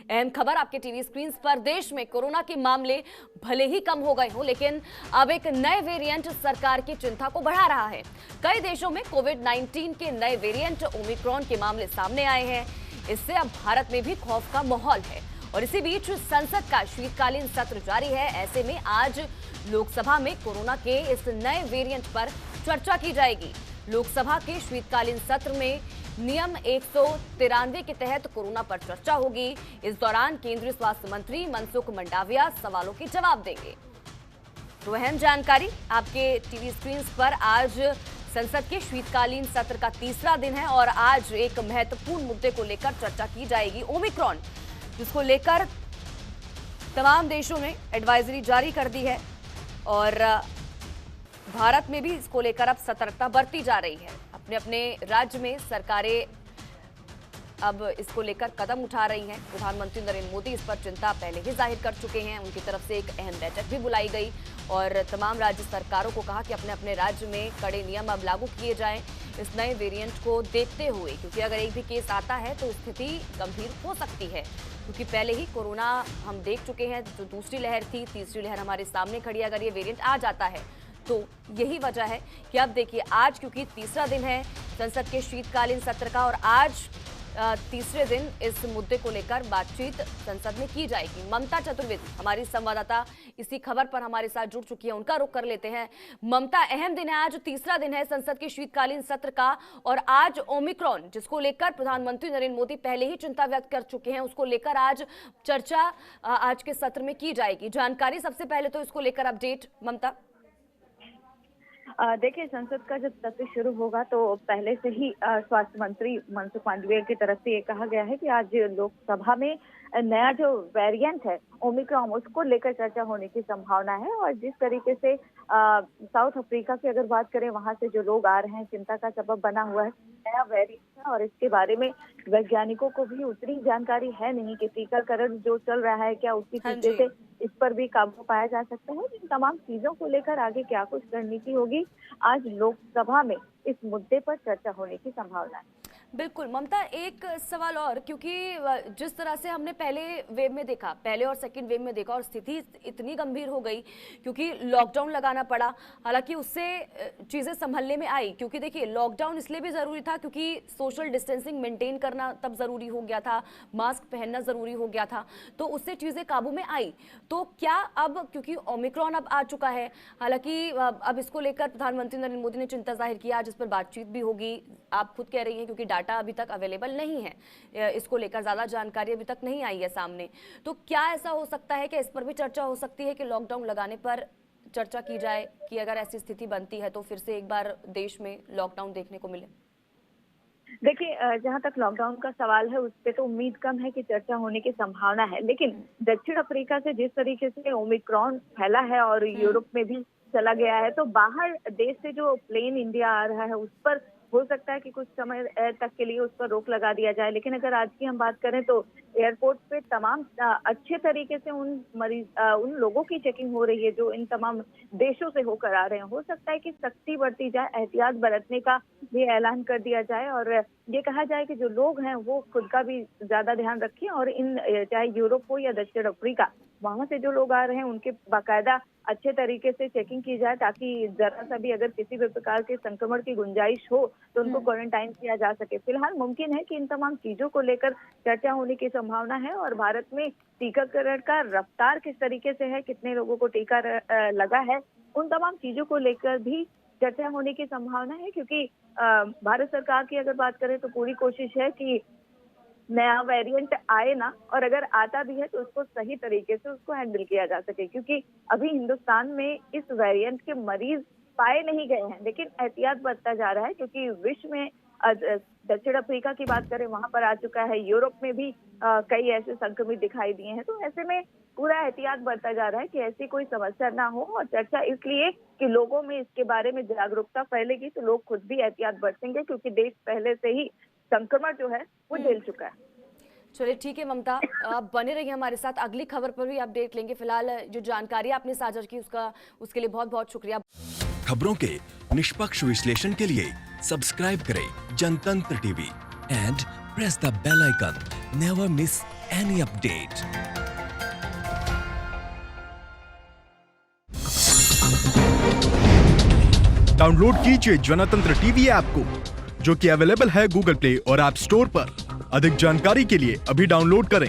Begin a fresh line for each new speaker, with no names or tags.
अहम खबर आपके टीवी स्क्रीन पर। देश में कोरोना के मामले भले ही कम हो गए हों, लेकिन अब एक नए वेरिएंट सरकार की चिंता को बढ़ा रहा है। कई देशों में कोविड-19 के नए वेरिएंट ओमिक्रॉन के मामले सामने आए हैं। इससे अब भारत में भी खौफ का माहौल है और इसी बीच संसद का शीतकालीन सत्र जारी है। ऐसे में आज लोकसभा में कोरोना के इस नए वेरिएंट पर चर्चा की जाएगी। लोकसभा के शीतकालीन सत्र में नियम 193 के तहत कोरोना पर चर्चा होगी। इस दौरान केंद्रीय स्वास्थ्य मंत्री मनसुख मंडाविया सवालों के जवाब देंगे। तो अहम जानकारी आपके टीवी स्क्रीन पर। आज संसद के शीतकालीन सत्र का तीसरा दिन है और आज एक महत्वपूर्ण मुद्दे को लेकर चर्चा की जाएगी, ओमिक्रॉन, जिसको लेकर तमाम देशों ने एडवाइजरी जारी कर दी है और भारत में भी इसको लेकर अब सतर्कता बरती जा रही है। अपने अपने राज्य में सरकारें अब इसको लेकर कदम उठा रही हैं। प्रधानमंत्री नरेंद्र मोदी इस पर चिंता पहले ही जाहिर कर चुके हैं। उनकी तरफ से एक अहम बैठक भी बुलाई गई और तमाम राज्य सरकारों को कहा कि अपने अपने राज्य में कड़े नियम अब लागू किए जाएं इस नए वेरिएंट को देखते हुए, क्योंकि अगर एक भी केस आता है तो स्थिति गंभीर हो सकती है। क्योंकि पहले ही कोरोना हम देख चुके हैं, जो दूसरी लहर थी, तीसरी लहर हमारे सामने खड़ी है। अगर ये वेरिएंट आ जाता है तो यही वजह है कि अब देखिए आज, क्योंकि तीसरा दिन है संसद के शीतकालीन सत्र का और आज तीसरे दिन इस मुद्दे को लेकर बातचीत संसद में की जाएगी। ममता चतुर्वेदी हमारी संवाददाता इसी खबर पर हमारे साथ जुड़ चुकी है, उनका रुख कर लेते हैं। ममता, अहम दिन है आज, तीसरा दिन है संसद के शीतकालीन सत्र का और आज ओमिक्रॉन, जिसको लेकर प्रधानमंत्री नरेंद्र मोदी पहले ही चिंता व्यक्त कर चुके हैं, उसको लेकर आज चर्चा आज के सत्र में की जाएगी। जानकारी सबसे पहले तो इसको लेकर अपडेट, ममता।
देखिए, संसद का जब सत्र शुरू होगा तो पहले से ही स्वास्थ्य मंत्री मनसुख मांडविया की तरफ से ये कहा गया है कि आज लोकसभा में नया जो वेरिएंट है ओमिक्रॉन, उसको लेकर चर्चा होने की संभावना है। और जिस तरीके से साउथ अफ्रीका की अगर बात करें, वहां से जो लोग आ रहे हैं, चिंता का सबब बना हुआ है नया वेरिएंट है और इसके बारे में वैज्ञानिकों को भी उतनी जानकारी है नहीं कि टीकाकरण जो चल रहा है क्या उसकी वजह से इस पर भी काबू पाया जा सकता है। इन तमाम चीजों को लेकर आगे क्या कुछ रणनीति होगी, आज लोकसभा में इस मुद्दे पर चर्चा होने की संभावना है।
बिल्कुल ममता, एक सवाल और, क्योंकि जिस तरह से हमने पहले वेव में देखा, पहले और सेकंड वेव में देखा और स्थिति इतनी गंभीर हो गई क्योंकि लॉकडाउन लगाना पड़ा। हालांकि उससे चीज़ें संभलने में आई, क्योंकि देखिए लॉकडाउन इसलिए भी ज़रूरी था क्योंकि सोशल डिस्टेंसिंग मेंटेन करना तब ज़रूरी हो गया था, मास्क पहनना ज़रूरी हो गया था, तो उससे चीज़ें काबू में आई। तो क्या अब, क्योंकि ओमिक्रॉन अब आ चुका है, हालांकि अब इसको लेकर प्रधानमंत्री नरेंद्र मोदी ने चिंता जाहिर किया, आज इस पर बातचीत भी होगी, आप खुद कह रही हैं, क्योंकि डाटा अभी तक अवेलेबल नहीं है, इसको लेकर ज्यादा जानकारी अभी तक नहीं आई है सामने। तो क्या ऐसा हो सकता है कि इस पर भी चर्चा हो सकती है कि लॉकडाउन लगाने पर चर्चा की जाए कि अगर ऐसी स्थिति बनती है तो फिर से एक बार देश में लॉकडाउन देखने को मिले?
देखिए, जहां तक लॉकडाउन का सवाल है उस पे तो उम्मीद कम है कि चर्चा होने की संभावना है, लेकिन दक्षिण अफ्रीका से जिस तरीके से ओमिक्रॉन फैला है और यूरोप में भी चला गया है, तो बाहर देश से जो प्लेन इंडिया आ रहा है उस पर हो सकता है कि कुछ समय तक के लिए उस पर रोक लगा दिया जाए। लेकिन अगर आज की हम बात करें तो एयरपोर्ट पे तमाम अच्छे तरीके से उन लोगों की चेकिंग हो रही है जो इन तमाम देशों से होकर आ रहे हैं। हो सकता है कि सख्ती बढ़ती जाए, एहतियात बरतने का भी ऐलान कर दिया जाए और ये कहा जाए कि जो लोग हैं वो खुद का भी ज्यादा ध्यान रखें और इन चाहे यूरोप हो या दक्षिण अफ्रीका, वहां से जो लोग आ रहे हैं उनके बाकायदा अच्छे तरीके से चेकिंग की जाए, ताकि जरा सा भी अगर किसी भी प्रकार के संक्रमण की गुंजाइश हो तो उनको क्वारंटाइन किया जा सके। फिलहाल मुमकिन है कि इन तमाम चीजों को लेकर चर्चा होने की संभावना है और भारत में टीकाकरण का रफ्तार किस तरीके से है, कितने लोगों को टीका लगा है, उन तमाम चीजों को लेकर भी चर्चा होने की संभावना है। क्योंकि भारत सरकार की अगर बात करें तो पूरी कोशिश है कि नया वेरिएंट आए ना, और अगर आता भी है तो उसको सही तरीके से उसको हैंडल किया जा सके, क्योंकि अभी हिंदुस्तान में इस वेरिएंट के मरीज पाए नहीं गए हैं, लेकिन एहतियात बरता जा रहा है क्योंकि विश्व में दक्षिण अफ्रीका की बात करें वहां पर आ चुका है, यूरोप में भी कई ऐसे संक्रमित दिखाई दिए हैं। तो ऐसे में पूरा एहतियात बरता जा रहा है कि ऐसी कोई समस्या ना हो और चर्चा इसलिए कि लोगों में इसके बारे में जागरूकता फैलेगी तो लोग खुद भी एहतियात बरतेंगे, क्योंकि देश पहले से ही संक्रमण जो है वो झेल चुका है।
चलिए ठीक है ममता, आप बने रहिए हमारे साथ, अगली खबर पर भी अपडेट लेंगे। फिलहाल जो जानकारी आपने साझा की उसके लिए बहुत बहुत शुक्रिया।
खबरों के निष्पक्ष विश्लेषण के लिए सब्सक्राइब करें Janatantra TV and press the bell icon. Never miss any update.
Download कीजिए जनतंत्र टीवी ऐप को, जो कि अवेलेबल है गूगल प्ले और ऐप स्टोर पर। अधिक जानकारी के लिए अभी डाउनलोड करें।